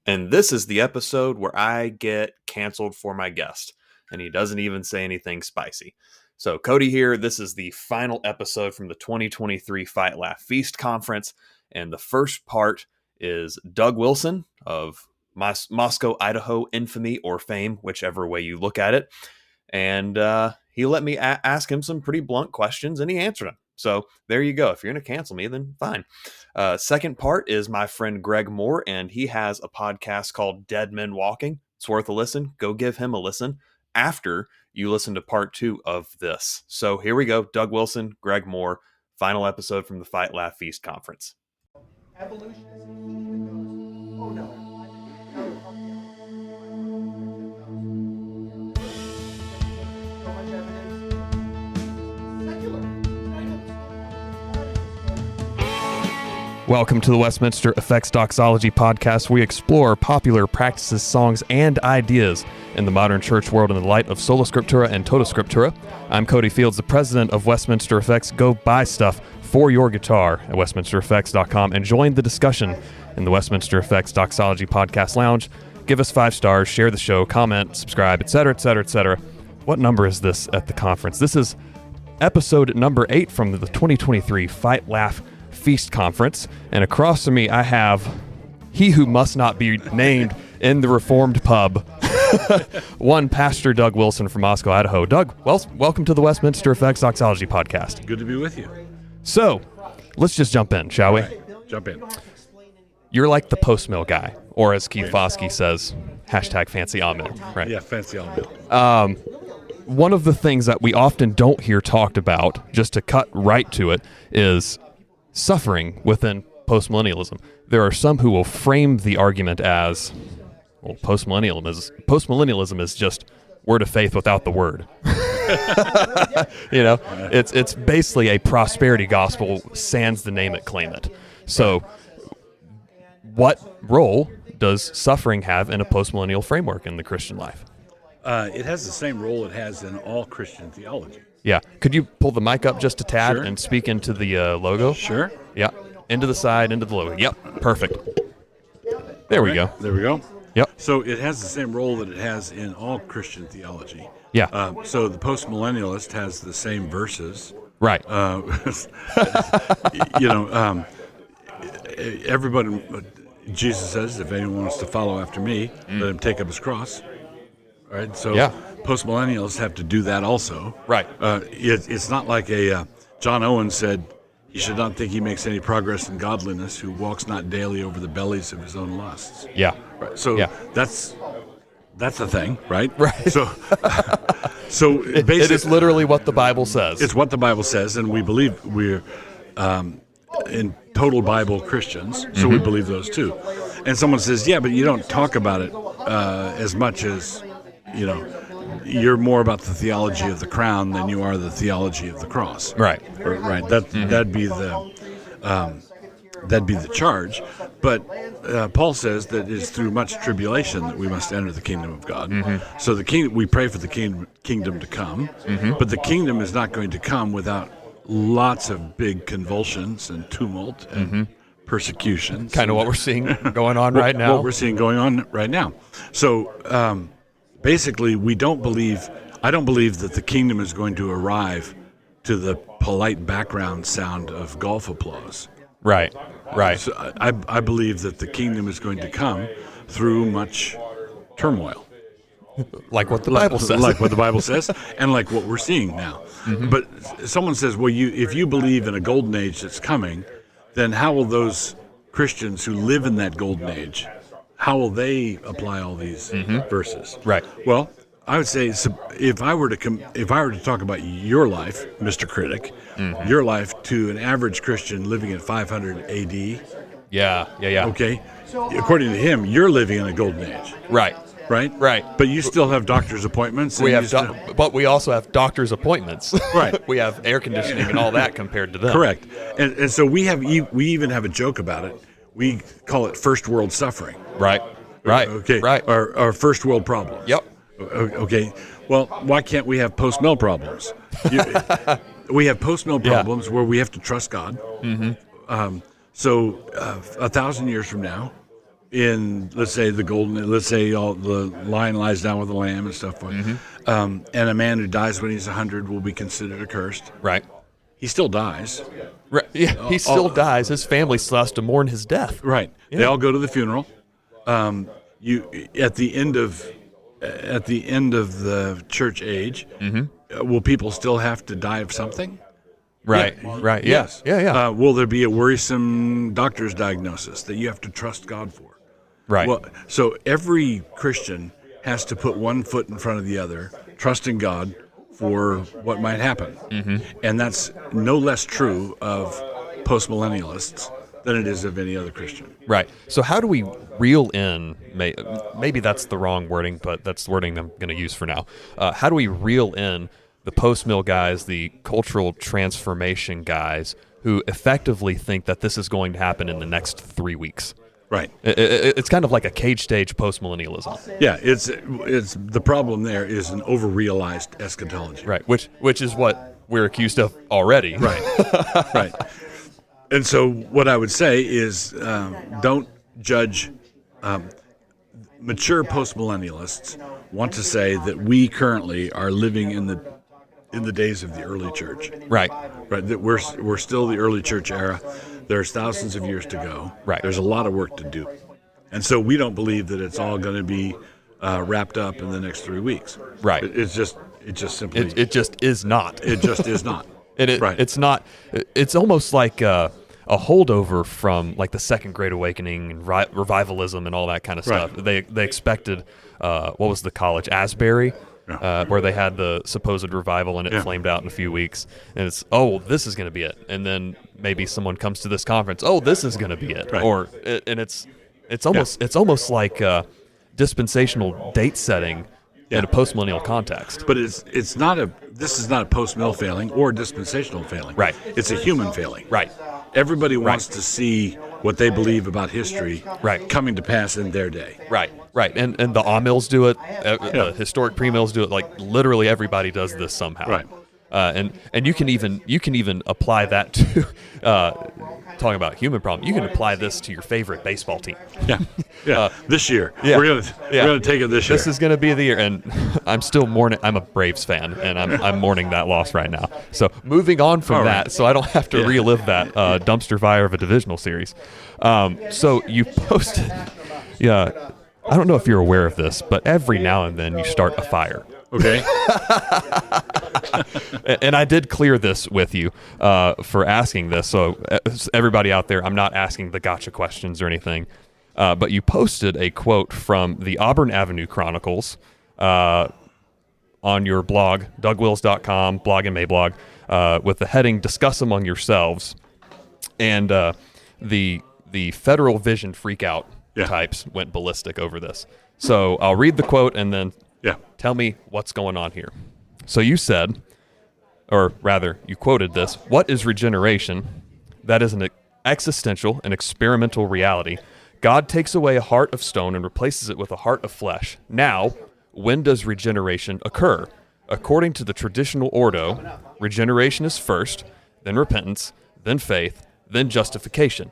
And this is the episode where I get canceled for my guest, and he doesn't even say anything spicy. So Cody here, this is the final episode from the 2023 Fight, Laugh, Feast conference, and the first part is Doug Wilson of Moscow, Idaho infamy or fame, whichever way you look at it. And he let me ask him some pretty blunt questions, and he answered them. So there you go. If you're going to cancel me, then fine. Second part is my friend Greg Moore, and he has a podcast called Dead Men Walking. It's worth a listen. Go give him a listen after you listen to part 2 of this. So here we go. Doug Wilson, Greg Moore, final episode from the Fight, Laugh, Feast conference. Evolution is oh no. So much evidence. Secular. Welcome to the Westminster Effects Doxology Podcast. We explore popular practices, songs, and ideas in the modern church world in the light of Sola Scriptura and Tota Scriptura. I'm Cody Fields, the president of Westminster Effects. Go buy stuff for your guitar at westminstereffects.com and join the discussion in the Westminster Effects Doxology Podcast Lounge. Give us 5 stars, share the show, comment, subscribe, etc., etc., etc. What number is this at the conference? This is episode number 8 from the 2023 Fight, Laugh, Feast conference, and across from me I have he who must not be named in the Reformed pub, one Pastor Doug Wilson from Moscow, Idaho. Doug, welcome to the Westminster Effects Doxology Podcast. Good to be with you. So, let's just jump in, shall we? Jump in. You're like the post-mill guy, or as Keith Foskey says, hashtag fancy all-mill, right? Yeah, fancy all-mill. One of the things that we often don't hear talked about, just to cut right to it, is suffering within postmillennialism. There are some who will frame the argument as, well, postmillennialism is just word of faith without the word. You know, it's basically a prosperity gospel, sans the name it, claim it. So what role does suffering have in a postmillennial framework in the Christian life? It has the same role it has in all Christian theology. Yeah. Could you pull the mic up just a tad Sure. and speak into the logo? Sure. Yeah. Into the side, into the logo. Yep. Perfect. There we go. There we go. Yep. So it has the same role that it has in all Christian theology. Yeah. So the postmillennialist has the same verses. Right. Everybody, Jesus says, if anyone wants to follow after me, let him take up his cross. All right. So Yeah. postmillennialists have to do that also. Right. It's not like John Owen said, he should not think he makes any progress in godliness who walks not daily over the bellies of his own lusts. Yeah. Right. So Yeah. that's a thing, right? Right. So basically, It is literally what the Bible says. it's what the Bible says, and we believe we're in total Bible Christians, so we believe those too. And someone says, yeah, but you don't talk about it as much as, you're more about the theology of the crown than you are the theology of the cross. Right. Right. That'd be the charge. But Paul says that it's through much tribulation that we must enter the kingdom of God. So we pray for the kingdom to come, but the kingdom is not going to come without lots of big convulsions and tumult and persecutions. Kind of what we're seeing going on right now. What we're seeing going on right now. So basically, I don't believe that the kingdom is going to arrive to the polite background sound of golf applause. Right. Right. So I believe that the kingdom is going to come through much turmoil. Like what the Bible says. Like what the Bible says, and like what we're seeing now. But someone says, well, if you believe in a golden age that's coming, then how will those Christians who live in that golden age, how will they apply all these verses? Right. Well, I would say, if I were to talk about your life, Mr. Critic, your life to an average Christian living in 500 AD. Yeah. Okay. According to him, you're living in a golden age. Right. Right. But you still have doctor's appointments. But we also have doctor's appointments. Right. We have air conditioning and all that compared to them. Correct. And so we even have a joke about it. We call it first world suffering. Right. Okay. Right. Or first world problems. Yep. Okay. Well, why can't we have post-mill problems? We have post-mill problems where we have to trust God. So 1,000 years from now, in, let's say, all the lion lies down with the lamb and stuff, and a man who dies when he's 100 will be considered accursed. Right. He still dies. Right. Yeah, he still dies. His family still has to mourn his death. Right. Yeah. They all go to the funeral. You at the end of the church age, will people still have to die of something? Right. Yeah. Right. Yes. Yeah. Will there be a worrisome doctor's diagnosis that you have to trust God for? Right. Well, so every Christian has to put one foot in front of the other, trusting God for what might happen. And that's no less true of postmillennialists than it is of any other Christian. Right. So how do we reel in, maybe that's the wrong wording, but that's the wording I'm going to use for now. How do we reel in the post-mill guys, the cultural transformation guys, who effectively think that this is going to happen in the next 3 weeks? Right. It's kind of like a cage stage post-millennialism. Yeah, it's the problem there is an over-realized eschatology. Right, which is what we're accused of already. Right, right. And so what I would say is don't judge. Mature postmillennialists want to say that we currently are living in the days of the early church. Right. Right. That we're still the early church era. There's thousands of years to go. Right. There's a lot of work to do, and so we don't believe that it's all going to be wrapped up in the next 3 weeks. Right. It just simply It just is not. it just is not. And right. It's not. It's almost like a holdover from like the Second Great Awakening and revivalism and all that kind of stuff. Right. They expected what was the college, Asbury, where they had the supposed revival and it flamed out in a few weeks. And it's this is going to be it. And then maybe someone comes to this conference. This is going to be it. Right. It's almost like dispensational date setting. In a post-millennial context. But this is not a post-mill failing or dispensational failing. Right. It's a human failing. Right. Everybody wants to see what they believe about history coming to pass in their day. Right. And the Amills do it. The historic pre-mills do it. Like literally everybody does this somehow. Right. And you can even apply that to talking about human problem. You can apply this to your favorite baseball team. Yeah. This year, we're gonna take it this year. This is gonna be the year, and I'm still mourning. I'm a Braves fan, and I'm mourning that loss right now. So moving on from that, so I don't have to relive that dumpster fire of a divisional series. So you posted, I don't know if you're aware of this, but every now and then you start a fire. Okay. And I did clear this with you for asking this. So everybody out there, I'm not asking the gotcha questions or anything. But you posted a quote from the Auburn Avenue Chronicles on your blog, dougwills.com, blog and Mablog, with the heading, Discuss Among Yourselves. And the Federal Vision freakout types went ballistic over this. So I'll read the quote and then tell me what's going on here. So you said, or rather, you quoted this, "What is regeneration? That is an existential and experimental reality. God takes away a heart of stone and replaces it with a heart of flesh. Now, when does regeneration occur? According to the traditional ordo, regeneration is first, then repentance, then faith, then justification.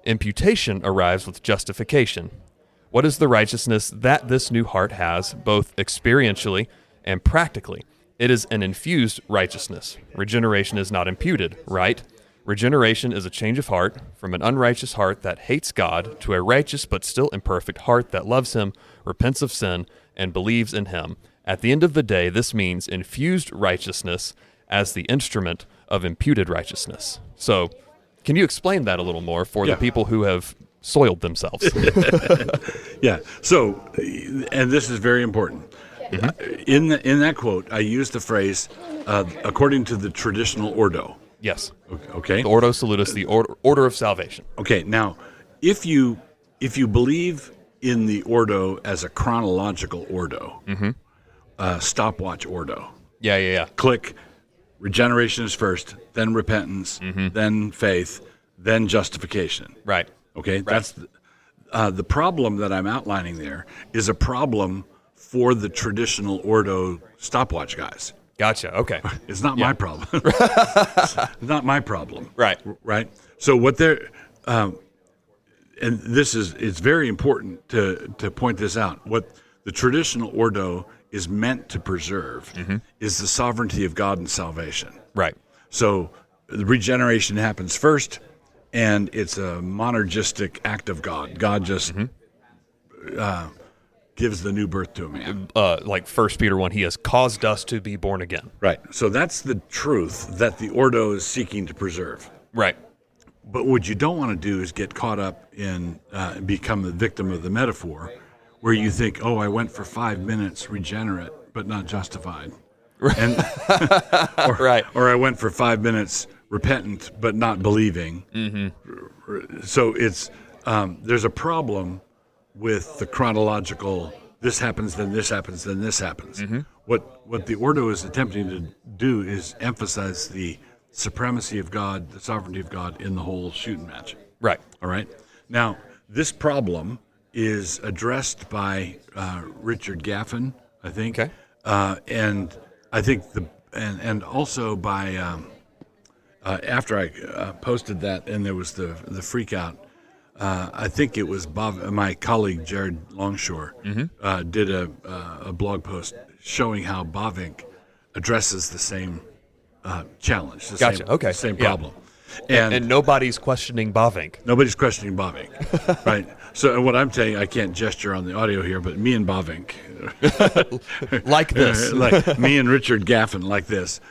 Imputation arrives with justification. What is the righteousness that this new heart has, both experientially and practically? It is an infused righteousness. Regeneration is not imputed, right? Regeneration is a change of heart from an unrighteous heart that hates God to a righteous but still imperfect heart that loves Him, repents of sin, and believes in Him. At the end of the day, this means infused righteousness as the instrument of imputed righteousness." So, can you explain that a little more for the people who have soiled themselves? So, and this is very important. In that quote, I used the phrase, according to the traditional ordo. Yes. Okay. The Ordo Salutis, the order of salvation. Okay. Now, if you believe in the ordo as a chronological ordo, stopwatch ordo. Yeah. Click. Regeneration is first, then repentance, then faith, then justification. Right. Okay. That's the problem that I'm outlining there is a problem for the traditional ordo stopwatch guys. Gotcha. Okay. It's not my problem. It's not my problem. Right. Right. So what they're, and it's very important to point this out. What the traditional ordo is meant to preserve is the sovereignty of God and salvation. Right. So the regeneration happens first, and it's a monergistic act of God. God just gives the new birth to a man. Like 1 Peter 1, he has caused us to be born again. Right. So that's the truth that the ordo is seeking to preserve. Right. But what you don't want to do is get caught up in become the victim of the metaphor, where you think, oh, I went for 5 minutes regenerate, but not justified. And, or I went for 5 minutes repentant, but not believing. So it's there's a problem with the chronological, this happens, then this happens, then this happens. What the Ordo is attempting to do is emphasize the supremacy of God, the sovereignty of God in the whole shooting match. Right. All right. Now, this problem is addressed by Richard Gaffin, I think. Okay. And I think and also by after I posted that, and there was the freak out. I think it was my colleague Jared Longshore did a blog post showing how Bavinck addresses the same challenge, the same problem. And nobody's questioning Bavinck. Nobody's questioning Bavinck, right? So what I'm saying, I can't gesture on the audio here, but me and Bavinck, like this, like me and Richard Gaffin, like this.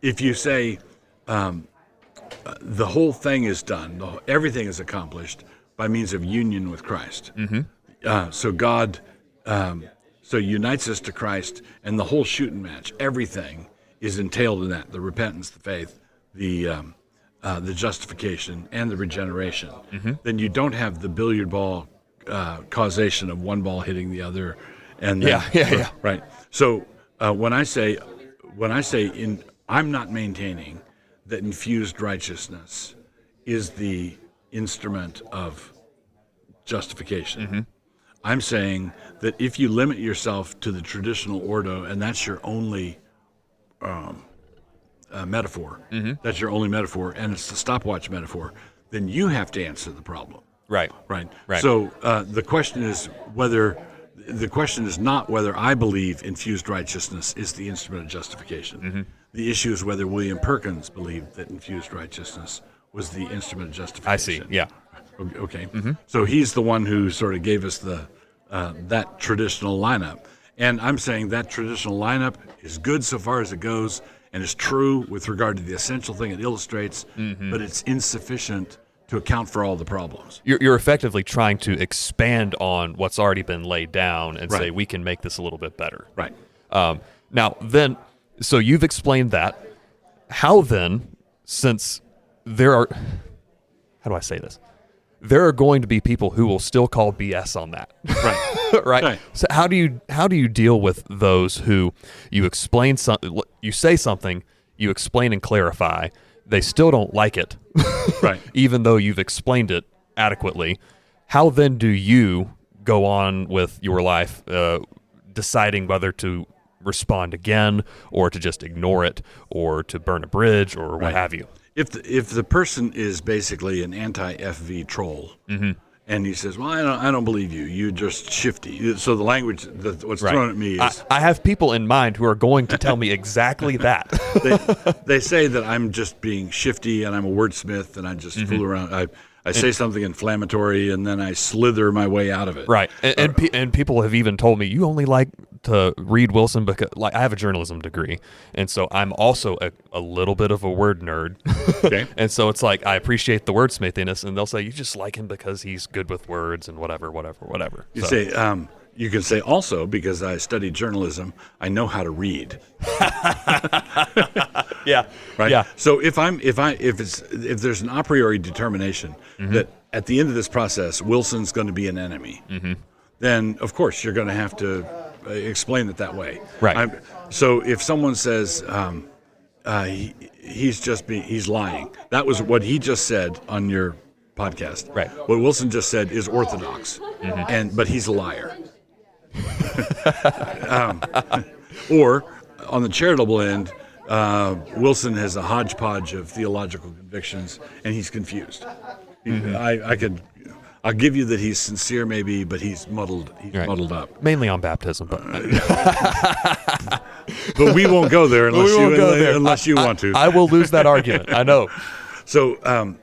If you say the whole thing is done, everything is accomplished by means of union with Christ. So God unites us to Christ, and the whole shooting match, everything is entailed in that: the repentance, the faith, the justification, and the regeneration. Then you don't have the billiard ball causation of one ball hitting the other, and then, right. So when I say I'm not maintaining that infused righteousness is the instrument of justification. I'm saying that if you limit yourself to the traditional ordo, and that's your only metaphor, that's your only metaphor, and it's the stopwatch metaphor, then you have to answer the problem. Right. So the question is not whether I believe infused righteousness is the instrument of justification. The issue is whether William Perkins believed that infused righteousness was the instrument of justification. I see. Yeah. Okay. So he's the one who sort of gave us that traditional lineup, and I'm saying that traditional lineup is good so far as it goes, and is true with regard to the essential thing it illustrates, but it's insufficient to account for all the problems. You're effectively trying to expand on what's already been laid down and say we can make this a little bit better. Right. Now then, so you've explained that. How then, since there are, how do I say this? There are going to be people who will still call BS on that. Right. Right. So how do you deal with those who you explain something, you say something, you explain and clarify, they still don't like it, right? Even though you've explained it adequately. How then do you go on with your life, deciding whether to respond again, or to just ignore it, or to burn a bridge, or what have you? If the person is basically an anti-FV troll, and he says, "Well, I don't believe you. You're just shifty." So the language what's thrown at me is, I have people in mind who are going to tell me exactly that. they say that I'm just being shifty, and I'm a wordsmith, and I just fool around. I say something inflammatory, and then I slither my way out of it. Right, and people have even told me, you only like to read Wilson because, like, I have a journalism degree, and so I'm also a little bit of a word nerd. Okay. And so it's like, I appreciate the wordsmithiness, and they'll say, you just like him because he's good with words and whatever. You say, you can say also, because I studied journalism, I know how to read. Yeah. Right. Yeah. So if there's an a priori determination that at the end of this process Wilson's going to be an enemy, then of course you're going to have to explain it that way. Right. So if someone says he's lying, that was what he just said on your podcast. Right. What Wilson just said is orthodox, but he's a liar. Or on the charitable end, Wilson has a hodgepodge of theological convictions, and he's confused. I'll give you that he's sincere, maybe, but he's muddled. He's muddled up. Mainly on baptism, but but we won't go there unless you want to. I will lose that argument. I know. So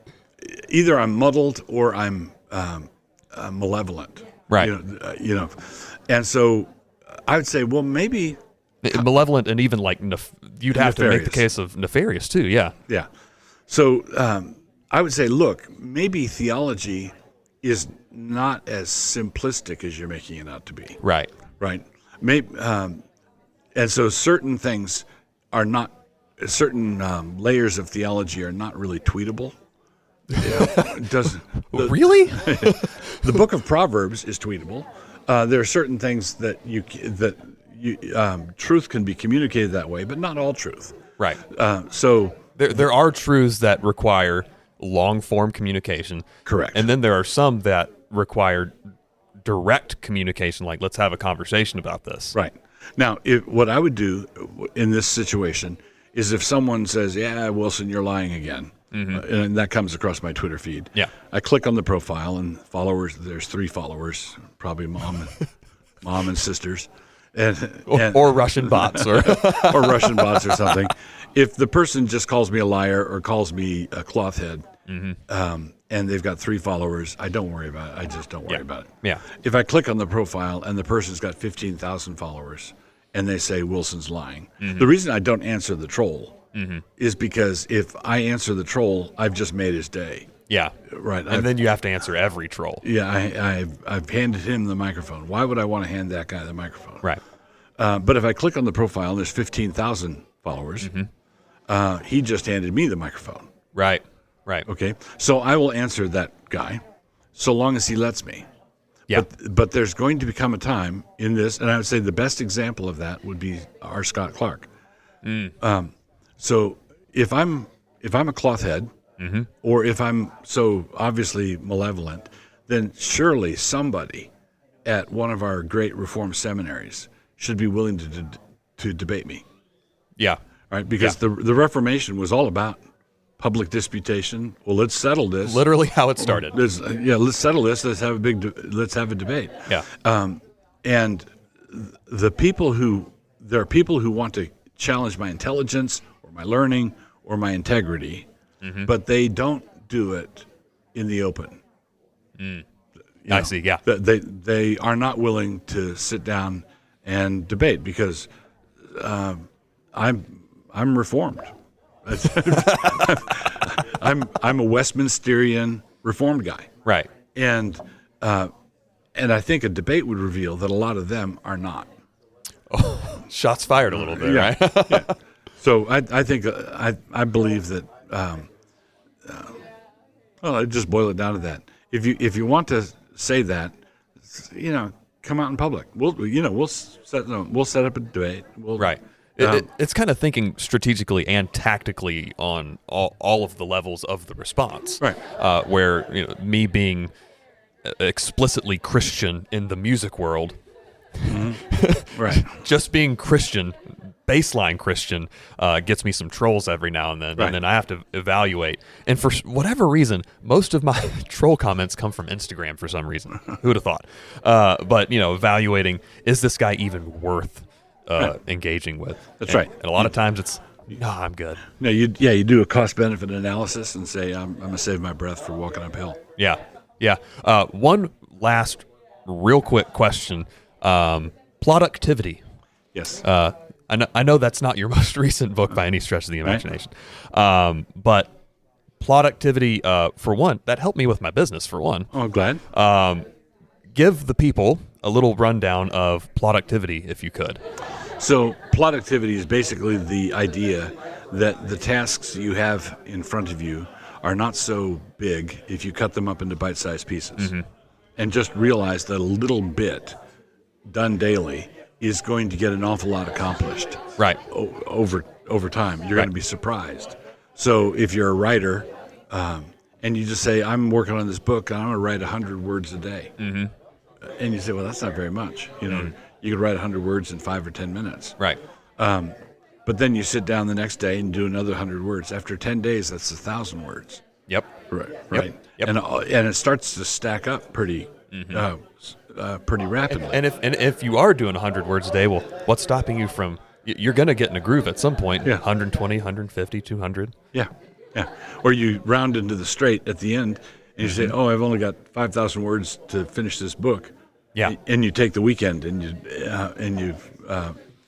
either I'm muddled or I'm malevolent. Right. And so I would say, well, maybe malevolent and even like you'd have to make the nefarious. case of nefarious too. Yeah. Yeah. So I would say, look, maybe theology is not as simplistic as you're making it out to be. Right. Right. Maybe, and so certain things are not, certain layers of theology are not really tweetable. Really? The book of Proverbs is tweetable. There are certain things that truth can be communicated that way, but not all truth. Right. So there are truths that require long form communication. Correct. And then there are some that require direct communication, like let's have a conversation about this. Right. Now, what I would do in this situation is if someone says, "Yeah, Wilson, you're lying again," and that comes across my Twitter feed. Yeah. I click on the profile and followers. There's 3 followers, probably mom and sisters, or Russian bots, or or Russian bots or something. If the person just calls me a liar or calls me a cloth head, and they've got 3 followers, I don't worry about it. I just don't worry about it. Yeah. If I click on the profile and the person's got 15,000 followers and they say Wilson's lying, the reason I don't answer the troll is because if I answer the troll, I've just made his day. Yeah. Right. And then you have to answer every troll. Yeah, I've handed him the microphone. Why would I want to hand that guy the microphone? Right. But if I click on the profile and there's 15,000 followers, he just handed me the microphone. Right. Right. Okay. So I will answer that guy so long as he lets me. Yeah. But there's going to become a time in this, and I would say the best example of that would be R. Scott Clark. So if I'm a cloth head, or if I'm so obviously malevolent, then surely somebody at one of our great Reformed seminaries should be willing to debate me. Yeah. Right? Because the Reformation was all about public disputation. Well, let's settle this. Literally how it started. Let's settle this. Let's have a debate. Yeah. And there are people who want to challenge my intelligence or my learning or my integrity, but they don't do it in the open. I see. Yeah. They are not willing to sit down and debate because I'm Reformed. I'm a Westminsterian Reformed guy. Right. And I think a debate would reveal that a lot of them are not. Oh, shots fired a little bit, right? Yeah. So I think I believe that. Well, I just boil it down to that. If you want to say that, come out in public. We'll set up a debate. Right. It's kind of thinking strategically and tactically on all of the levels of the response. Right. Where me being explicitly Christian in the music world, right, just being Christian, baseline Christian, gets me some trolls every now and then, right. And then I have to evaluate. And for whatever reason, most of my troll comments come from Instagram for some reason. Who would have thought? But evaluating, is this guy even worth engaging with? That's right. And a lot of times it's, no, I'm good. No, you do a cost-benefit analysis and say, I'm going to save my breath for walking uphill. Yeah. One last real quick question. Productivity. Yes. I know that's not your most recent book by any stretch of the imagination. Right. But productivity, for one, that helped me with my business, for one. Oh, I'm glad. Give the people a little rundown of productivity, if you could. So productivity is basically the idea that the tasks you have in front of you are not so big if you cut them up into bite-sized pieces. And just realize that a little bit done daily is going to get an awful lot accomplished. Right. Over time. You're going to be surprised. So if you're a writer and you just say, I'm working on this book and I'm going to write 100 words a day. And you say, well, that's not very much. You could write 100 words in 5 or 10 minutes. Right. But then you sit down the next day and do another 100 words. After 10 days, that's 1,000 words. Yep. Right. Yep. And it starts to stack up pretty rapidly. And if you are doing 100 words a day, well, what's stopping you from? You're going to get in a groove at some point. Yeah. 120, 150, 200. Yeah. Or you round into the straight at the end, and you say, "Oh, I've only got 5,000 words to finish this book." Yeah. And you take the weekend and you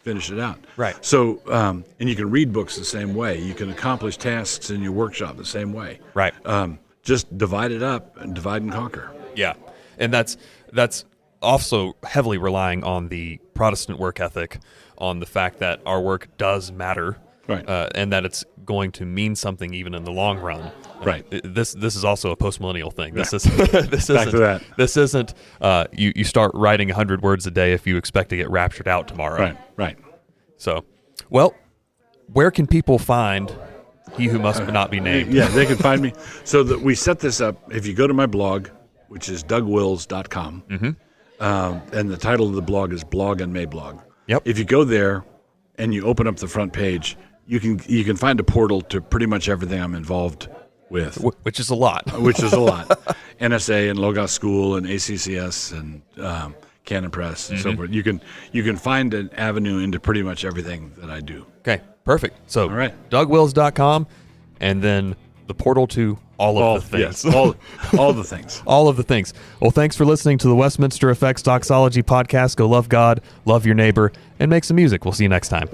finish it out. Right. So and you can read books the same way. You can accomplish tasks in your workshop the same way. Right. Just divide it up and divide and conquer. Yeah, and that's also heavily relying on the Protestant work ethic, on the fact that our work does matter, Right. And that it's going to mean something even in the long run. Right. This is also a postmillennial thing. This is Back to that. This isn't you start writing 100 words a day if you expect to get raptured out tomorrow. Right. So, well, where can people find He Who Must Not Be Named? Yeah, they can find me. So that we set this up. If you go to my blog, which is dougwills.com, and the title of the blog is Blog and Mayblog. Yep. If you go there and you open up the front page, you can find a portal to pretty much everything I'm involved with, Which is a lot. NSA and Logos School and ACCS and Canon Press and so forth. You can find an avenue into pretty much everything that I do. Okay, perfect. So, All right. DougWills.com, and then the portal to all of the things. Yes, all the things. All of the things. Well, thanks for listening to the Westminster Effects Doxology podcast. Go love God, love your neighbor, and make some music. We'll see you next time.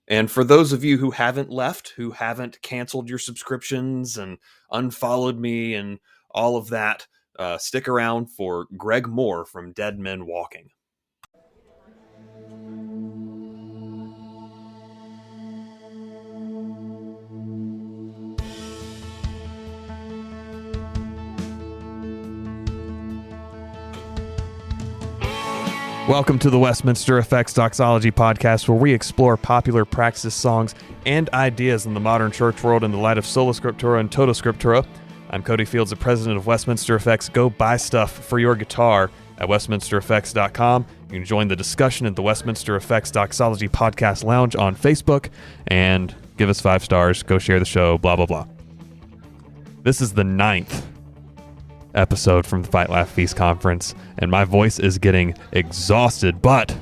And for those of you who haven't left, who haven't canceled your subscriptions and unfollowed me and all of that, stick around for Greg Moore from Dead Men Walking. Welcome to the Westminster Effects Doxology podcast, where we explore popular praxis songs and ideas in the modern church world in the light of Sola Scriptura and Tota Scriptura. I'm Cody Fields, the president of Westminster Effects. Go buy stuff for your guitar at westminstereffects.com. You can join the discussion at the Westminster Effects Doxology Podcast Lounge on Facebook, and give us 5 stars, go share the show, blah, blah, blah. This is the 9th episode from the Fight Laugh Feast conference, and my voice is getting exhausted, but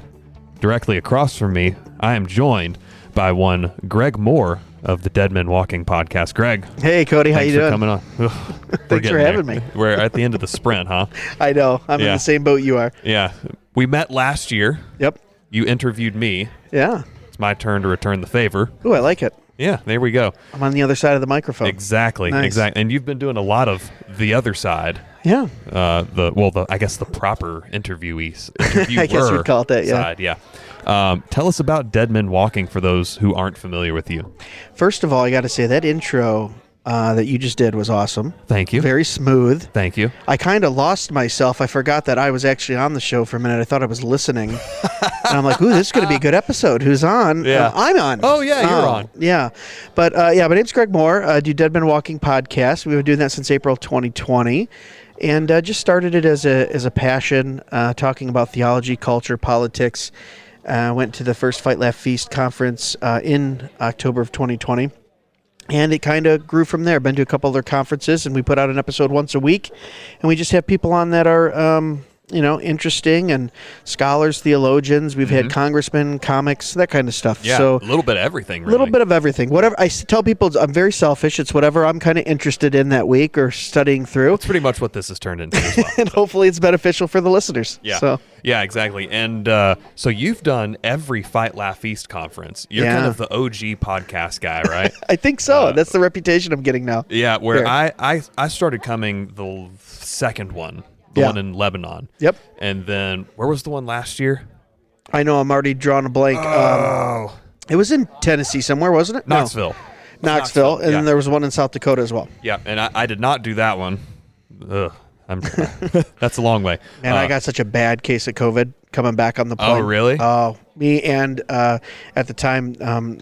directly across from me, I am joined by one Greg Moore of the Dead Men Walking podcast. Greg. Hey, Cody, how you doing? Coming on. Thanks for having me. We're at the end of the sprint, huh? I know. I'm in the same boat you are. Yeah. We met last year. Yep. You interviewed me. Yeah. It's my turn to return the favor. Ooh, I like it. Yeah, there we go. I'm on the other side of the microphone. Exactly. Nice. Exactly. And you've been doing a lot of the other side. Yeah. I guess the proper interviewer I guess you'd call it that, yeah. Side, yeah. Tell us about Dead Men Walking for those who aren't familiar with you. First of all, I got to say that intro that you just did was awesome. Thank you. Very smooth. Thank you. I kind of lost myself. I forgot that I was actually on the show for a minute. I thought I was listening. And I'm like, ooh, this is going to be a good episode. Who's on? Yeah. I'm on. Oh, yeah, you're on. Yeah. But, my name's Greg Moore. I do Dead Men Walking podcast. We've been doing that since April 2020. And just started it as a passion, talking about theology, culture, politics. Went to the first Fight Laugh Feast conference in October of 2020. And it kind of grew from there. Been to a couple other conferences, and we put out an episode once a week. And we just have people on that are, interesting, and scholars, theologians. We've had congressmen, comics, that kind of stuff. Yeah, so a little bit of everything, a really. little bit of everything. Whatever I tell people, I'm very selfish. It's whatever I'm kind of interested in that week or studying through. That's pretty much what this has turned into as well. And hopefully it's beneficial for the listeners. Yeah. So. Yeah, exactly. And so you've done every Fight Laugh Feast conference. You're kind of the OG podcast guy, right? I think so. That's the reputation I'm getting now. Yeah, where Fair. I started coming the second one, the one in Lebanon. Yep. And then where was the one last year? I know, I'm already drawing a blank. It was in Tennessee somewhere, wasn't it? Knoxville. No. Knoxville. And then there was one in South Dakota as well. Yeah, and I did not do that one. Ugh. That's a long way. Man, I got such a bad case of COVID coming back on the plane. Oh, really? Oh, me and at the time,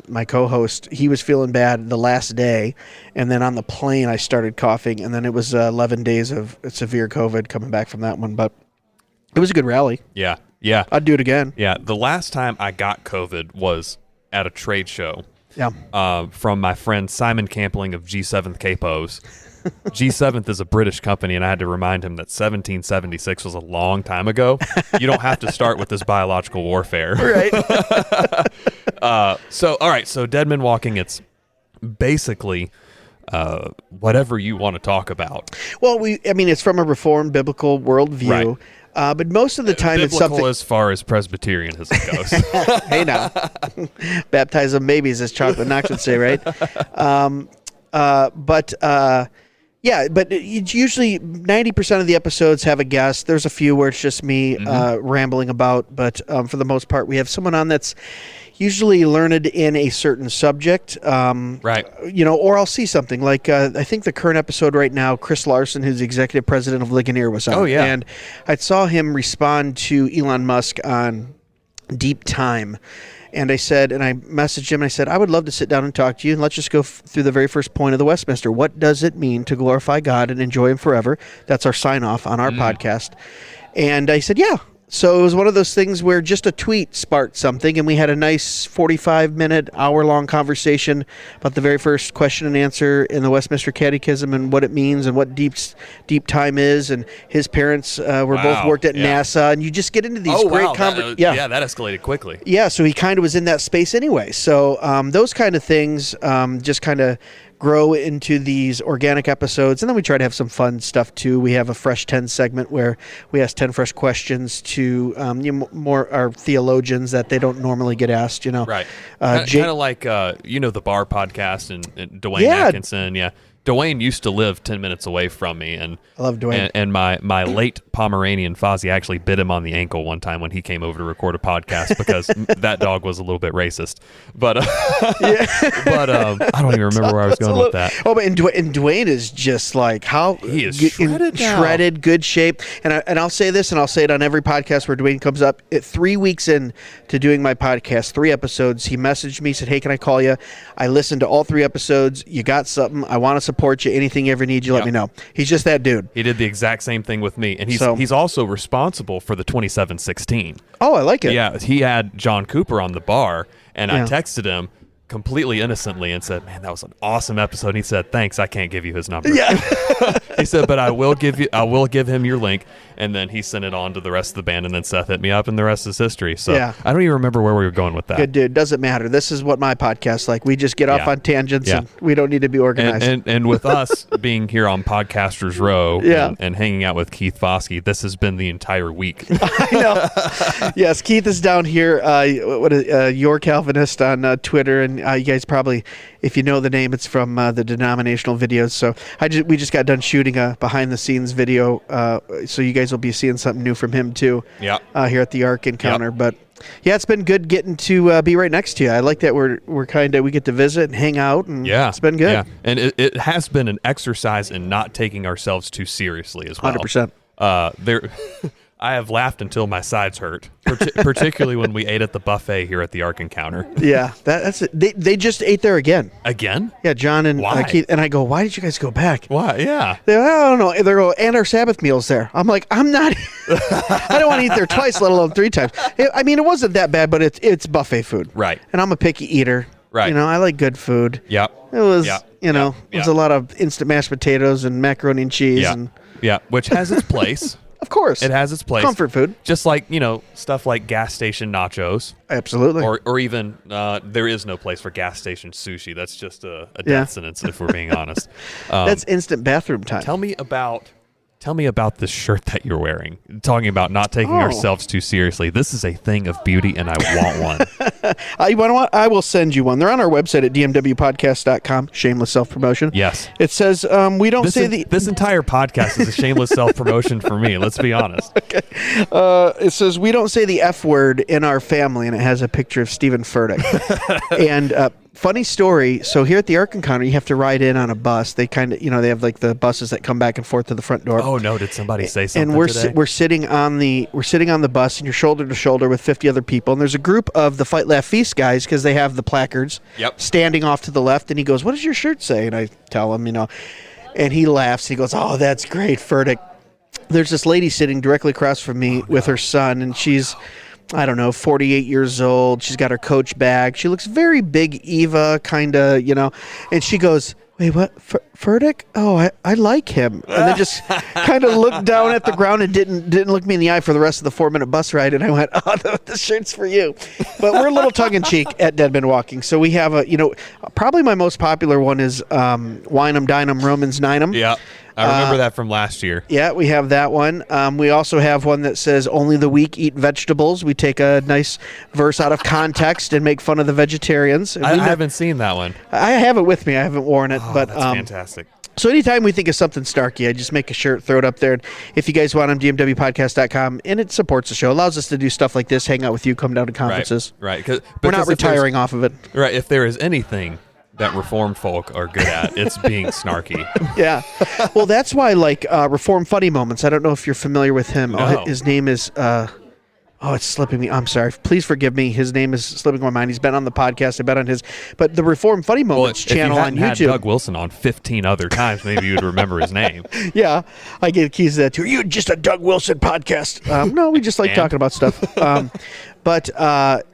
my co-host, he was feeling bad the last day, and then on the plane I started coughing, and then it was 11 days of severe COVID coming back from that one. But it was a good rally. Yeah. I'd do it again. Yeah, the last time I got COVID was at a trade show. Yeah. From my friend Simon Campling of G7th Capos. G7th is a British company, and I had to remind him that 1776 was a long time ago. You don't have to start with this biological warfare. Right. So Dead Men Walking, it's basically whatever you want to talk about. Well, it's from a Reformed biblical worldview. Right. But most of the time it's Biblical something... as far as Presbyterianism goes. Hey now. Baptize them babies, as Chocolate Knox would say, right? But it's usually 90% of the episodes have a guest. There's a few where it's just me rambling about, but for the most part, we have someone on that's usually learned in a certain subject. Right. Or I'll see something like I think the current episode right now, Chris Larson, who's the executive president of Ligonier, was on. Oh, yeah. And I saw him respond to Elon Musk on Deep Time. And I messaged him and I said, I would love to sit down and talk to you, and let's just go through the very first point of the Westminster. What does it mean to glorify God and enjoy Him forever? That's our sign off on our podcast. And I said, yeah. So it was one of those things where just a tweet sparked something, and we had a nice 45-minute, hour-long conversation about the very first question and answer in the Westminster Catechism and what it means and what deep time is. And his parents were both worked at NASA, and you just get into these great conversations. That escalated quickly. Yeah, so he kind of was in that space anyway. So those kind of things just kind of grow into these organic episodes, and then we try to have some fun stuff too. We have a Fresh 10 segment where we ask 10 fresh questions to more our theologians that they don't normally get asked. Right. Kind of like the Bar podcast and Dwayne Atkinson. Yeah. Dwayne used to live 10 minutes away from me, and I love Dwayne. And my late Pomeranian Fozzie actually bit him on the ankle one time when he came over to record a podcast because that dog was a little bit racist. But I don't even remember where I was going with that. Oh, but Dwayne is just like he is shredded, good shape. And I'll say this, and I'll say it on every podcast where Dwayne comes up. 3 weeks in to doing my podcast, 3 episodes, he messaged me, said, "Hey, can I call you? I listened to all 3 episodes. You got something? I want to support you. Anything you ever need, you let me know." He's just that dude. He did the exact same thing with me, and he's also responsible for the 2716. Oh, I like it. Yeah, he had John Cooper on the bar, and I texted him completely innocently and said, "Man, that was an awesome episode." And he said, "Thanks, I can't give you his number." Yeah. He said, "But I will give him your link." And then he sent it on to the rest of the band, and then Seth hit me up, and the rest is history. So I don't even remember where we were going with that. Good dude. Doesn't matter. This is what my podcast's like. We just get off on tangents, and we don't need to be organized. And with us being here on Podcasters Row and hanging out with Keith Foskey, this has been the entire week. I know. Yes, Keith is down here, Your Calvinist on Twitter, and you guys probably, if you know the name, it's from the denominational videos. So we just got done shooting a behind-the-scenes video, so you guys will be seeing something new from him too. Yeah. Here at the Ark Encounter, but yeah, it's been good getting to be right next to you. I like that we get to visit and hang out, and it's been good. Yeah, and it has been an exercise in not taking ourselves too seriously as well. 100%. I have laughed until my sides hurt, particularly when we ate at the buffet here at the Ark Encounter. Yeah, that's it. They just ate there again. Again? Yeah, John and Keith, and I go, "Why did you guys go back?" Why? Yeah. I don't know. They go, "And our Sabbath meal's there." I'm like, I'm not. I don't want to eat there twice, let alone 3 times. It wasn't that bad, but it's buffet food. Right. And I'm a picky eater. Right. I like good food. Yep. It was, it was a lot of instant mashed potatoes and macaroni and cheese. Yeah, which has its place. Of course. It has its place. Comfort food. Just like, stuff like gas station nachos. Absolutely. Or even, there is no place for gas station sushi. That's just a death sentence, if we're being honest. That's instant bathroom time. Tell me about this shirt that you're wearing. Talking about not taking ourselves too seriously. This is a thing of beauty, and I want one. You want what? I will send you one. They're on our website at dmwpodcast.com. Shameless self-promotion. Yes. It says, we don't This entire podcast is a shameless self-promotion for me. Let's be honest. Okay. It says, we don't say the F word in our family, and it has a picture of Stephen Furtick. And funny story. So here at the Ark Encounter, you have to ride in on a bus. They kind of, they have like the buses that come back and forth to the front door. Oh no! Did somebody say something And we're today? we're sitting on the bus, and you're shoulder to shoulder with 50 other people. And there's a group of the Fight Laugh Feast guys because they have the placards. Yep. Standing off to the left, and he goes, "What does your shirt say?" And I tell him, and he laughs. He goes, "Oh, that's great, Furtick." There's this lady sitting directly across from me with her son, and she's, I don't know, 48 years old. She's got her Coach bag. She looks very big Eva, kind of, and she goes, "Wait, what? Furtick? Oh, I like him." And then just kind of looked down at the ground and didn't look me in the eye for the rest of the 4-minute bus ride. And I went, "Oh, the shirt's for you." But we're a little tongue-in-cheek at Dead Men Walking. So we have probably my most popular one is Wine 'em, Dine 'em, Romans 9 'em. Yeah. I remember that from last year. Yeah, we have that one. We also have one that says, "Only the weak eat vegetables." We take a nice verse out of context and make fun of the vegetarians. I haven't seen that one. I have it with me. I haven't worn it. But that's fantastic. So anytime we think of something snarky, I just make a shirt, throw it up there. And if you guys want them, dmwpodcast.com, and it supports the show. Allows us to do stuff like this, hang out with you, come down to conferences. Right. We're not retiring off of it. Right. If there is anything that Reformed folk are good at, it's being snarky. Yeah. Well, that's why, Reformed Funny Moments, I don't know if you're familiar with him. No. His name is, it's slipping me. I'm sorry. Please forgive me. His name is slipping my mind. He's been on the podcast. I've been on his, but the Reformed Funny Moments channel on YouTube. If you hadn't had Doug Wilson on 15 other times, maybe you'd remember his name. Yeah. I gave keys to that too. You just a Doug Wilson podcast. No, we just like talking about stuff. But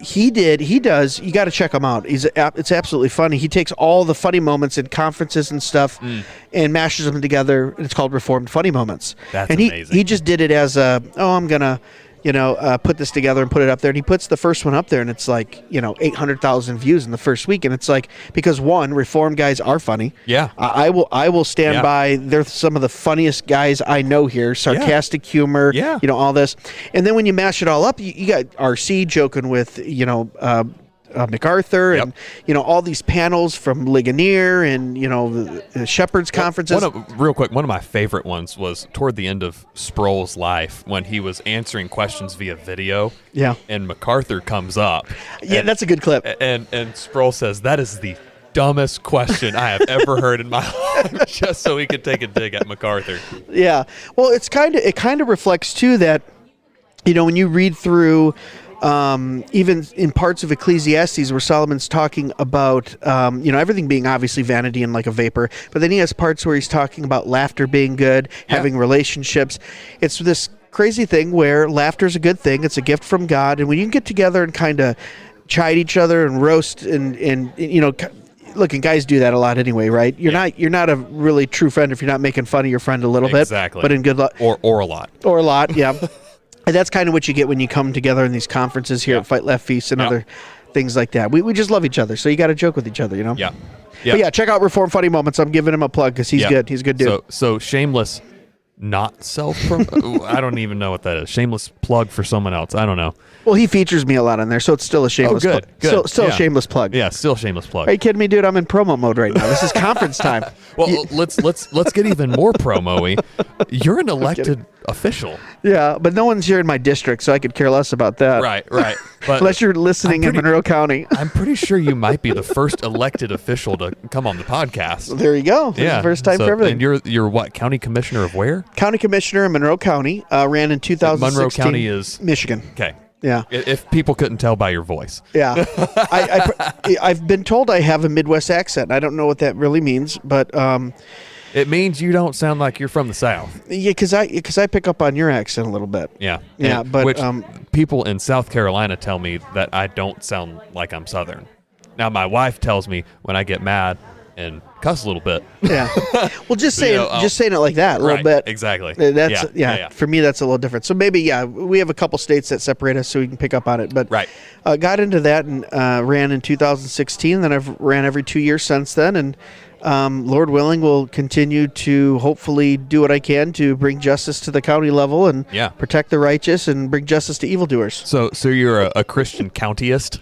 he does, you got to check him out. It's absolutely funny. He takes all the funny moments in conferences and stuff and mashes them together. It's called Reformed Funny Moments. That's and amazing. He just did it as I'm going to, put this together and put it up there. And he puts the first one up there, and it's 800,000 views in the first week. And it's because one, Reformed guys are funny. Yeah. I will stand by. They're some of the funniest guys I know here. Sarcastic humor. Yeah. All this. And then when you mash it all up, you got RC joking with, MacArthur and, all these panels from Ligonier and, the Shepherd's conferences. Real quick, one of my favorite ones was toward the end of Sproul's life when he was answering questions via video. Yeah. And MacArthur comes up. Yeah, that's a good clip. And Sproul says, "That is the dumbest question I have ever heard in my life," just so he could take a dig at MacArthur. Yeah. Well, it kind of reflects, too, that, when you read through even in parts of Ecclesiastes where Solomon's talking about, everything being obviously vanity and like a vapor, but then he has parts where he's talking about laughter being good, having relationships. It's this crazy thing where laughter is a good thing. It's a gift from God. And when you can get together and kind of chide each other and roast and look, and guys do that a lot anyway, right? You're not a really true friend if you're not making fun of your friend a little bit. Exactly. But in good luck. Or a lot. Or a lot, yeah. And that's kind of what you get when you come together in these conferences here at Fight Laugh Feast and other things like that. We just love each other, so you got to joke with each other, Yeah. But yeah, check out Reform Funny Moments. I'm giving him a plug because he's good. He's a good dude. So shameless, not I don't even know what that is. Shameless plug for someone else. I don't know. Well, he features me a lot on there, so it's still a shameless plug. Good. Still a shameless plug. Yeah, still shameless plug. Are you kidding me, dude? I'm in promo mode right now. This is conference time. Well, let's get even more promo-y. You're an elected official. Yeah, but no one's here in my district, so I could care less about that. Right. But unless you're listening in Monroe County. I'm pretty sure you might be the first elected official to come on the podcast. Well, there you go. This is the first time for everything. And you're what, county commissioner of where? County commissioner in Monroe County. Ran in 2016. Monroe County is? Michigan. Okay. Yeah. If people couldn't tell by your voice. Yeah. I've been told I have a Midwest accent. I don't know what that really means, but it means you don't sound like you're from the South. Yeah, because I pick up on your accent a little bit. Yeah. Yeah, but which people in South Carolina tell me that I don't sound like I'm Southern. Now my wife tells me when I get mad and cuss a little bit. Yeah. Well, just saying it like that a little bit. Exactly. That's for me that's a little different. So maybe we have a couple states that separate us so we can pick up on it. But got into that and ran in 2016. Then I've ran every 2 years since then, and Lord willing, will continue to hopefully do what I can to bring justice to the county level and protect the righteous and bring justice to evildoers. So you're a Christian countyist?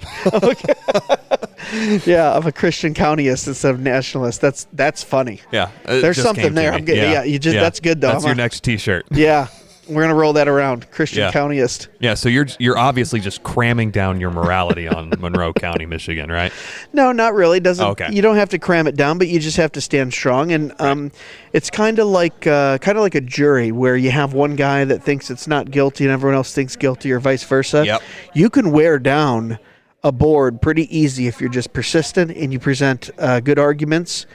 Yeah, I'm a Christian countyist instead of nationalist. That's funny. Yeah, there's something there. I'm getting, that's good though. That's your next T-shirt. Yeah. We're going to roll that around. Christian Countyist. Yeah, so you're obviously just cramming down your morality on Monroe County, Michigan, right? No, not really. Doesn't. Okay. You don't have to cram it down, but you just have to stand strong. And it's kind of like a jury where you have one guy that thinks it's not guilty and everyone else thinks guilty, or vice versa. Yep. You can wear down a board pretty easy if you're just persistent and you present good arguments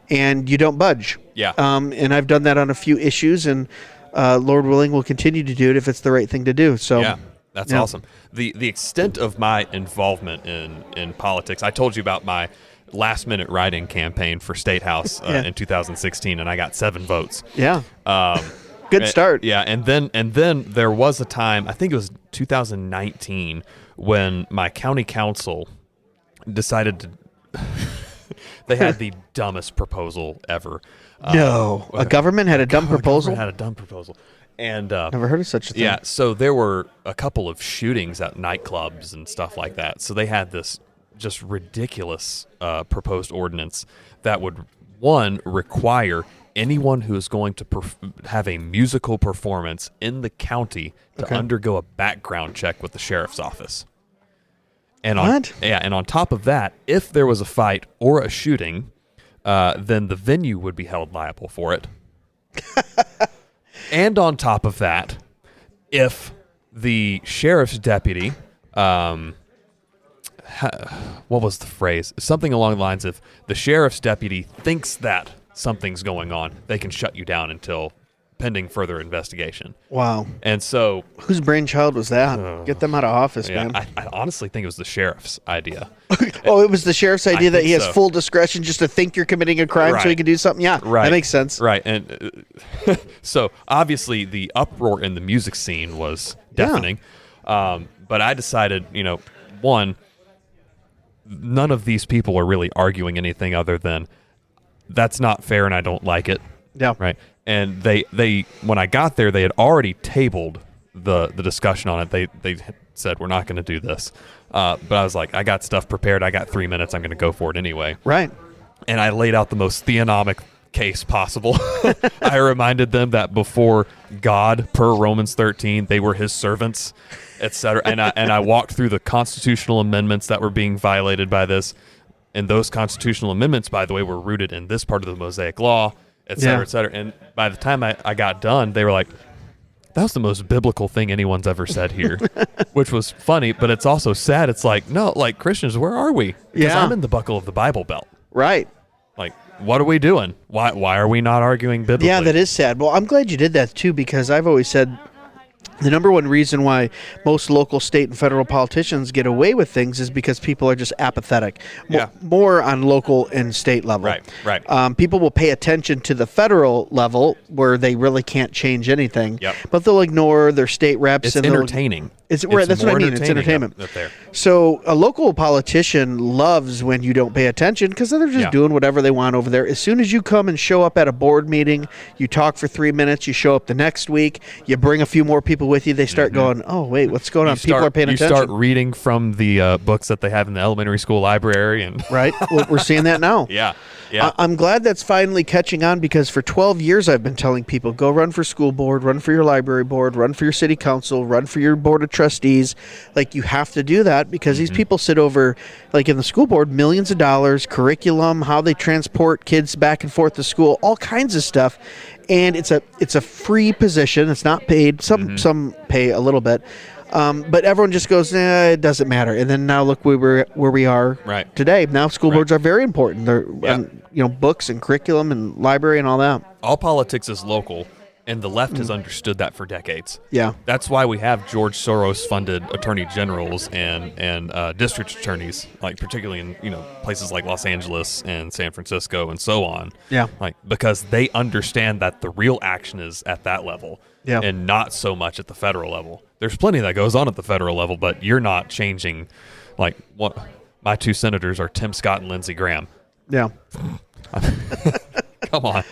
and you don't budge. Yeah. And I've done that on a few issues, and Lord willing, we'll continue to do it if it's the right thing to do. So yeah, that's awesome. The extent of my involvement in politics, I told you about my last-minute write-in campaign for State House in 2016, and I got 7 votes. Yeah. Good start. Yeah, and then there was a time, I think it was 2019, when my county council decided to they had the dumbest proposal ever. No, a government had a dumb proposal? Had a dumb proposal. And never heard of such a thing. Yeah, so there were a couple of shootings at nightclubs and stuff like that. So they had this just ridiculous proposed ordinance that would, one, require anyone who is going to have a musical performance in the county to undergo a background check with the sheriff's office. And on top of that, if there was a fight or a shooting, then the venue would be held liable for it. And on top of that, if the sheriff's deputy, what was the phrase? Something along the lines of, the sheriff's deputy thinks that something's going on, they can shut you down until pending further investigation. Wow. And so... Whose brainchild was that? Get them out of office, man. I honestly think it was the sheriff's idea. Oh, it was the sheriff's idea that he has full discretion just to think you're committing a crime so he can do something? Yeah, that makes sense. Right. And so, obviously, the uproar in the music scene was deafening. But I decided, one, none of these people are really arguing anything other than, that's not fair and I don't like it. Yeah. Right. And they when I got there, they had already tabled the discussion on it. They said, we're not going to do this. But I was like, I got stuff prepared. I got 3 minutes. I'm going to go for it anyway. Right. And I laid out the most theonomic case possible. I reminded them that before God, per Romans 13, they were his servants, etc. And I walked through the constitutional amendments that were being violated by this. And those constitutional amendments, by the way, were rooted in this part of the Mosaic Law, et cetera, et cetera. And by the time I got done, they were like, that was the most biblical thing anyone's ever said here, which was funny, but it's also sad. It's like, no, like, Christians, where are we? Because I'm in the buckle of the Bible Belt. Right. Like, what are we doing? Why are we not arguing biblically? Yeah, that is sad. Well, I'm glad you did that, too, because I've always said the number one reason why most local, state, and federal politicians get away with things is because people are just apathetic. More on local and state level. Right. People will pay attention to the federal level where they really can't change anything. But they'll ignore their state reps. It's entertaining. That's what I mean. It's entertainment. Up there. So a local politician loves when you don't pay attention because they're just doing whatever they want over there. As soon as you come and show up at a board meeting, you talk for 3 minutes, you show up the next week, you bring a few more people with you, they start going, oh, wait, what's going on? People are paying attention. You start reading from the books that they have in the elementary school library. Right. We're seeing that now. Yeah. I'm glad that's finally catching on because for 12 years I've been telling people, go run for school board, run for your library board, run for your city council, run for your board of trustees. Like, you have to do that because these people sit over, like in the school board, millions of dollars, curriculum, how they transport kids back and forth to school, all kinds of stuff. And it's a free position. It's not paid. Some pay a little bit. But everyone just goes, it doesn't matter. And then now look where we are today. Now school boards are very important. They're, books and curriculum and library and all that. All politics is local, and the left has understood that for decades. Yeah. That's why we have George Soros-funded attorney generals and district attorneys, like particularly in places like Los Angeles and San Francisco and so on. Yeah. Like, because they understand that the real action is at that level. Yeah. And not so much at the federal level. There's plenty that goes on at the federal level, but you're not changing. Like, what my 2 senators are Tim Scott and Lindsey Graham. Yeah. Come on.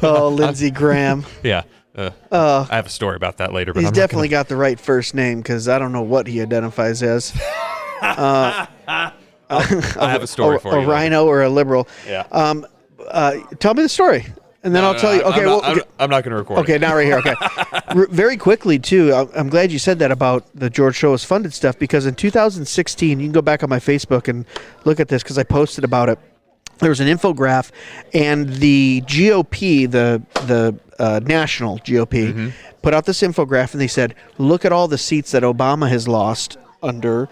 Oh, Lindsey Graham. Yeah. I have a story about that later. But he's definitely got the right first name because I don't know what he identifies as. I have a story for you. A rhino or a liberal. Yeah. Tell me the story. And then I'll tell you. Okay, I'm not going to record. Okay, not right here. Okay, very quickly too. I'm glad you said that about the George Soros funded stuff, because in 2016, you can go back on my Facebook and look at this because I posted about it. There was an infograph, and the GOP, the national GOP, put out this infograph, and they said, "Look at all the seats that Obama has lost under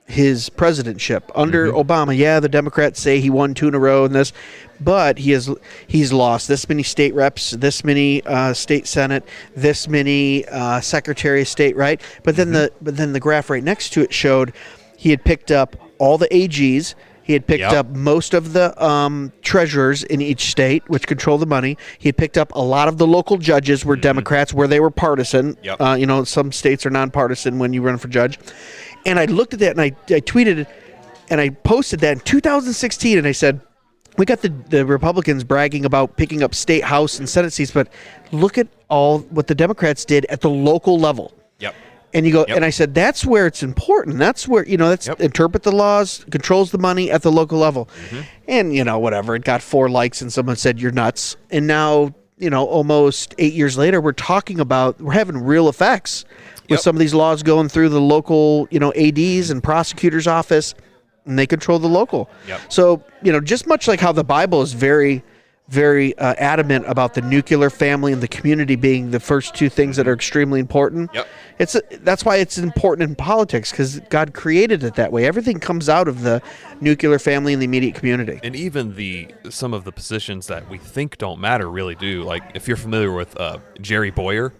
his presidentship. Under Obama, yeah, the Democrats say he won 2 in a row and this, but he's lost this many state reps, this many state senate, this many secretary of state, right? But then the graph right next to it showed he had picked up all the AGs. He had picked up most of the treasurers in each state, which control the money. He had picked up a lot of the local judges were Democrats, where they were partisan. Some states are nonpartisan when you run for judge. And I looked at that, and I tweeted and I posted that in 2016, and I said, we got the Republicans bragging about picking up state House and Senate seats, but look at all what the Democrats did at the local level. And you go, and I said, that's where it's important. That's where, that's interpret the laws, controls the money at the local level. And, whatever, it got 4 likes and someone said, you're nuts. And now, almost 8 years later, we're having real effects with some of these laws going through the local, ADs and prosecutor's office, and they control the local. So, just much like how the Bible is very, very adamant about the nuclear family and the community being the first 2 things that are extremely important. That's why it's important in politics, because God created it that way. Everything comes out of the nuclear family and the immediate community. And even some of the positions that we think don't matter really do. Like, if you're familiar with Jerry Boyer.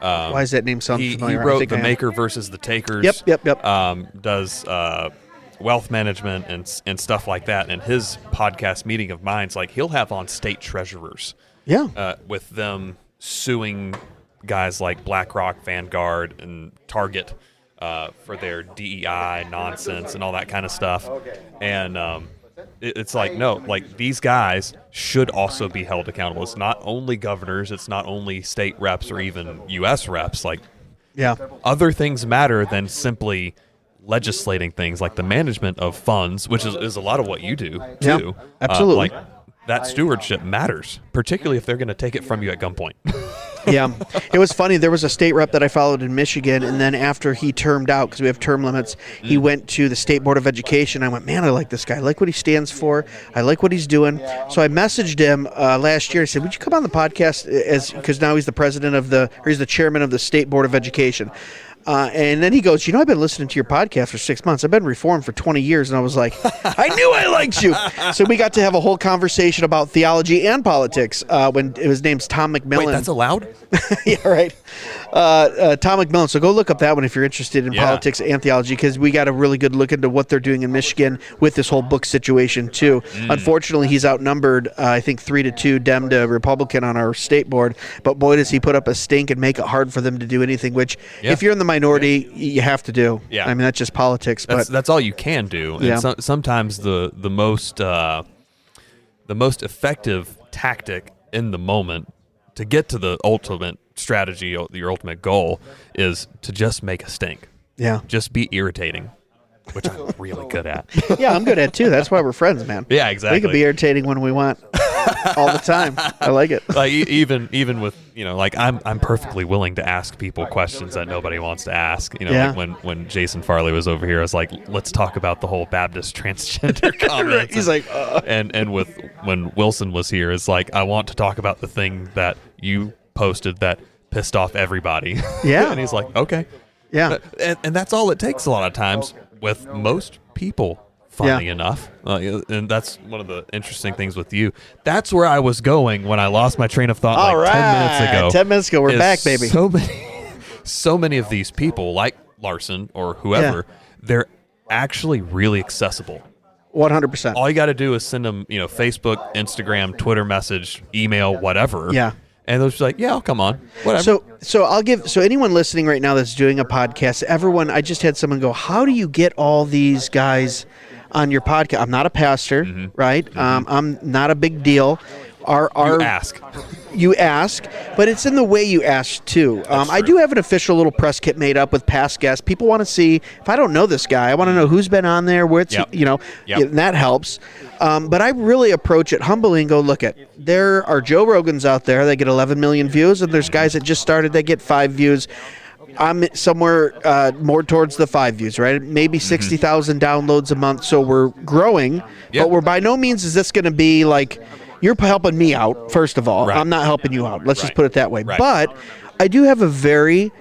Why does that name sound familiar? He wrote The Maker versus the Takers. Does wealth management and stuff like that. And his podcast, Meeting of Minds, like, he'll have on state treasurers. With them suing guys like BlackRock, Vanguard, and Target for their DEI nonsense and all that kind of stuff. And it's like, no, like, these guys should also be held accountable. It's not only governors, it's not only state reps or even U.S. reps. Like, other things matter than simply legislating things, like the management of funds, which is a lot of what you do too. Absolutely. Like, that stewardship matters, particularly if they're going to take it from you at gunpoint. It was funny. There was a state rep that I followed in Michigan, and then after he termed out, because we have term limits, he went to the State Board of Education. I went, man, I like this guy. I like what he stands for. I like what he's doing. So I messaged him last year. I said, would you come on the podcast, because now he's the he's the chairman of the State Board of Education. And then he goes, I've been listening to your podcast for 6 months. I've been Reformed for 20 years. And I was like, I knew I liked you. So we got to have a whole conversation about theology and politics when his name's Tom McMillan. Wait, that's allowed? Yeah, right. Tom McMillan. So go look up that one if you're interested in politics and theology, because we got a really good look into what they're doing in Michigan with this whole book situation, too. Unfortunately, he's outnumbered, I think, 3-2 Dem to Republican on our state board. But boy, does he put up a stink and make it hard for them to do anything, which if you're in the minority, you have to do. I mean, that's just politics. That's all you can do. And sometimes the most effective tactic in the moment to get to the ultimate strategy, your ultimate goal, is to just make a stink. Just be irritating, which I'm really good at. I'm good at too. That's why we're friends, man. Yeah, exactly. We can be irritating when we want. All the time. I like it. Like, even with, like, I'm perfectly willing to ask people questions that nobody wants to ask. Like when Jason Farley was over here, I was like, let's talk about the whole Baptist transgender comments. He's like, and when Wilson was here, it's like, I want to talk about the thing that you posted that pissed off everybody. And he's like, okay. And that's all it takes a lot of times with most people. Funny enough. And that's one of the interesting things with you. That's where I was going when I lost my train of thought 10 minutes ago. 10 minutes ago. We're back, baby. So many of these people, like Larson or whoever, they're actually really accessible. 100%. All you got to do is send them, Facebook, Instagram, Twitter message, email, whatever. And they'll just be like, yeah, I'll come on. Whatever. So anyone listening right now that's doing a podcast, I just had someone go, how do you get all these guys on your podcast? I'm not a pastor, right? I'm not a big deal. You ask. You ask, but it's in the way you ask too. I do have an official little press kit made up with past guests. People want to see, if I don't know this guy, I want to know who's been on there, where it's, and that helps. But I really approach it humbly and go, look there are Joe Rogans out there that get 11 million views, and there's guys that just started that get 5 views. I'm somewhere more towards the 5 views, right? Maybe 60,000 downloads a month, so we're growing, but we're by no means is this going to be like, you're helping me out, first of all. Right. I'm not helping you out. Let's just put it that way. Right. But I do have a very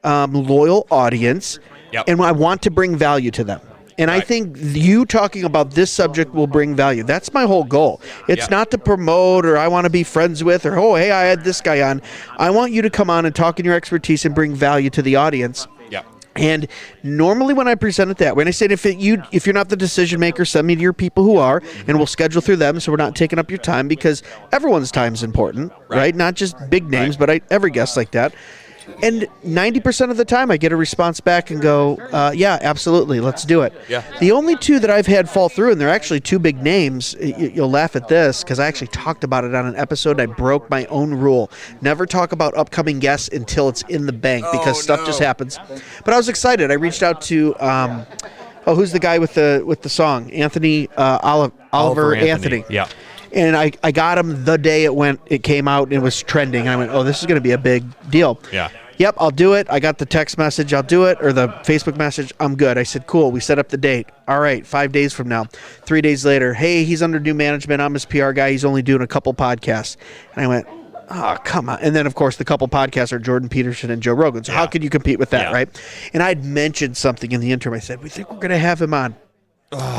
loyal audience, and I want to bring value to them. And I think you talking about this subject will bring value. That's my whole goal. It's not to promote or I want to be friends with or, oh, hey, I had this guy on. I want you to come on and talk in your expertise and bring value to the audience. Yeah. And normally when I present it that way, and I said if you're not the decision maker, send me to your people who are, and we'll schedule through them so we're not taking up your time because everyone's time is important, right? Not just big names, but every guest like that. And 90% of the time I get a response back and go, yeah, absolutely, let's do it. Yeah. The only 2 that I've had fall through, and they're actually 2 big names, you'll laugh at this because I actually talked about it on an episode. I broke my own rule. Never talk about upcoming guests until it's in the bank because stuff just happens. But I was excited. I reached out to, who's the guy with the song? Anthony, Oliver Anthony. Yeah. And I got him the day it came out and it was trending. And I went, oh, this is going to be a big deal. Yeah. Yep, I'll do it. I got the text message, I'll do it, or the Facebook message, I'm good. I said, cool. We set up the date. All right, 5 days from now. 3 days later, hey, he's under new management. I'm his PR guy. He's only doing a couple podcasts. And I went, oh, come on. And then, of course, the couple podcasts are Jordan Peterson and Joe Rogan. So how could you compete with that, right? And I'd mentioned something in the interim. I said, we think we're going to have him on.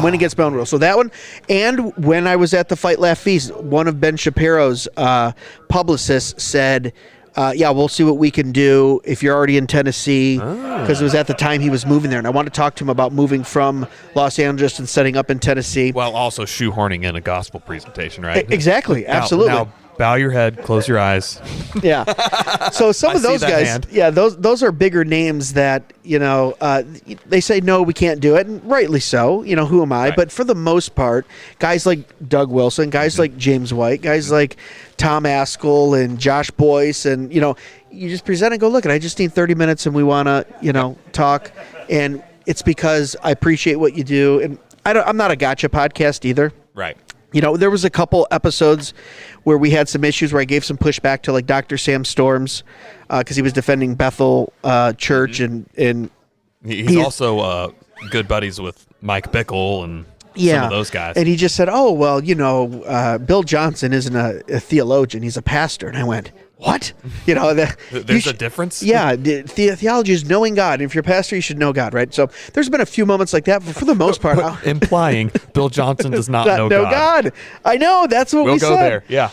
When it gets Bone Rule. So that one, and when I was at the Fight Laugh Feast, one of Ben Shapiro's publicists said, we'll see what we can do if you're already in Tennessee, because it was at the time he was moving there. And I want to talk to him about moving from Los Angeles and setting up in Tennessee. Well, also shoehorning in a gospel presentation, right? Exactly. Absolutely. Now, bow your head, close your eyes. Yeah. So some of those guys, those are bigger names that, they say, no, we can't do it. And rightly so. Who am I? Right. But for the most part, guys like Doug Wilson, guys like James White, guys like Tom Askell and Josh Boyce, and, you just present and go, look, I just need 30 minutes and we want to, talk. And it's because I appreciate what you do. And I'm not a gotcha podcast either. Right. There was a couple episodes where we had some issues where I gave some pushback to like Dr. Sam Storms because he was defending Bethel Church, and he's also good buddies with Mike Bickle and some of those guys. And he just said, oh, well, Bill Johnson isn't a theologian. He's a pastor. And I went, what? There's a difference? Yeah. Theology is knowing God. And if you're a pastor, you should know God, right? So there's been a few moments like that, but for the most part. Implying Bill Johnson does not know God. I know. That's what we said. We'll go there. Yeah.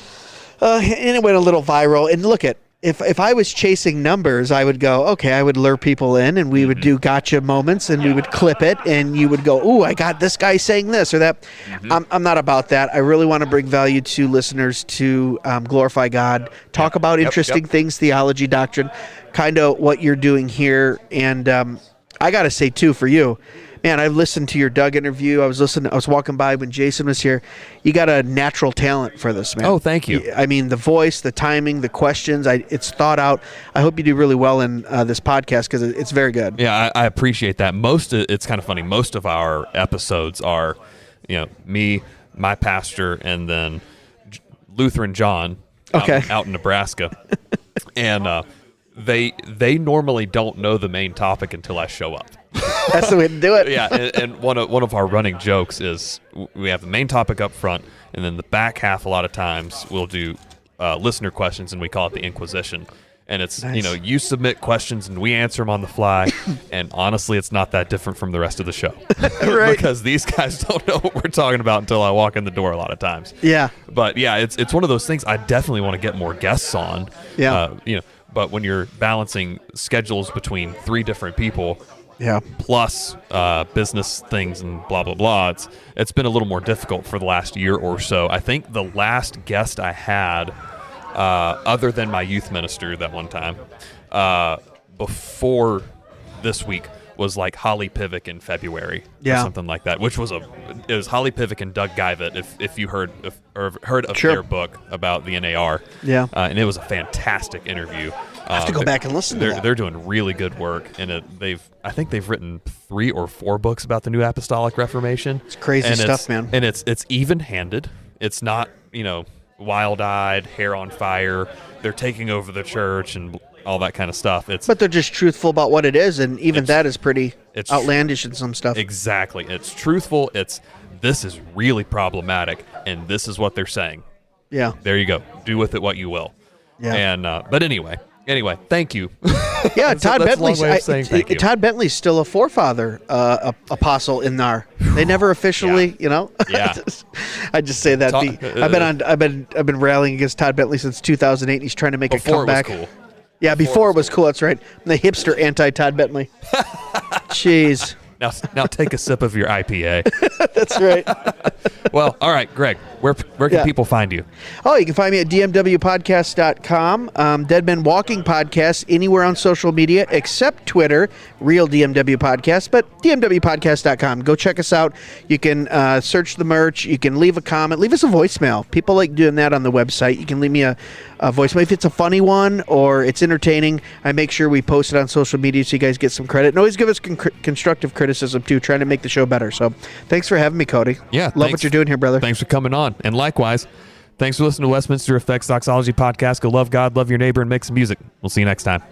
And it went a little viral. And look if I was chasing numbers, I would go, okay, I would lure people in and we would do gotcha moments and we would clip it and you would go, ooh, I got this guy saying this or that. I'm not about that. I really want to bring value to listeners to glorify God, talk about interesting things, theology, doctrine, kind of what you're doing here. And I got to say, too, for you, man, I've listened to your Doug interview. I was walking by when Jason was here. You got a natural talent for this, man. Oh, thank you. I mean, the voice, the timing, the questions, it's thought out. I hope you do really well in this podcast because it's very good. Yeah, I appreciate that. It's kind of funny. Most of our episodes are, me, my pastor, and then Lutheran John out in Nebraska. And they normally don't know the main topic until I show up. That's the way to do it. Yeah, and one of our running jokes is we have the main topic up front, and then the back half a lot of times we'll do listener questions, and we call it the Inquisition. And it's, nice. You submit questions, and we answer them on the fly, and honestly, it's not that different from the rest of the show. Right. Because these guys don't know what we're talking about until I walk in the door a lot of times. Yeah. But, yeah, it's one of those things I definitely want to get more guests on. Yeah. But when you're balancing schedules between 3 different people, plus business things and blah, blah, blah, it's been a little more difficult for the last year or so. I think the last guest I had, other than my youth minister that one time, before this week, was like Holly Pivot in February or Yeah. something like that, which was it was Holly Pivot and Doug Guyvet, if you heard of Sure. their book about the NAR. Yeah. And it was a fantastic interview. I have to go back and listen to that. They're doing really good work, and I think they've written 3 or 4 books about the New Apostolic Reformation. It's crazy stuff, man. And it's even-handed. It's not, wild-eyed, hair on fire. They're taking over the church and all that kind of stuff. But they're just truthful about what it is, and even that is pretty outlandish in some stuff. Exactly. It's truthful. This is really problematic, and this is what they're saying. Yeah. There you go. Do with it what you will. Yeah. And but anyway, thank you. Yeah, Todd Bentley's Bentley's Todd Bentley's still a forefather apostle in NAR. They never officially, Yeah. I just say that. I've been rallying against Todd Bentley since 2008. He's trying to make a comeback. Before it was cool. Yeah, before it was cool. That's right. The hipster anti-Todd Bentley. Jeez. Now take a sip of your IPA. That's right. Well, all right, Greg, where can people find you? Oh, you can find me at dmwpodcast.com, Dead Men Walking Podcast, anywhere on social media except Twitter, Real DMW Podcast, but dmwpodcast.com. Go check us out. You can search the merch. You can leave a comment. Leave us a voicemail. People like doing that on the website. You can leave me a voicemail. If it's a funny one or it's entertaining, I make sure we post it on social media so you guys get some credit. And always give us constructive criticism, too, trying to make the show better. So thanks for having me, Cody. Yeah. Love what you're doing here, brother. Thanks for coming on. And likewise, thanks for listening to Westminster Effects Doxology Podcast. Go love God, love your neighbor, and make some music. We'll see you next time.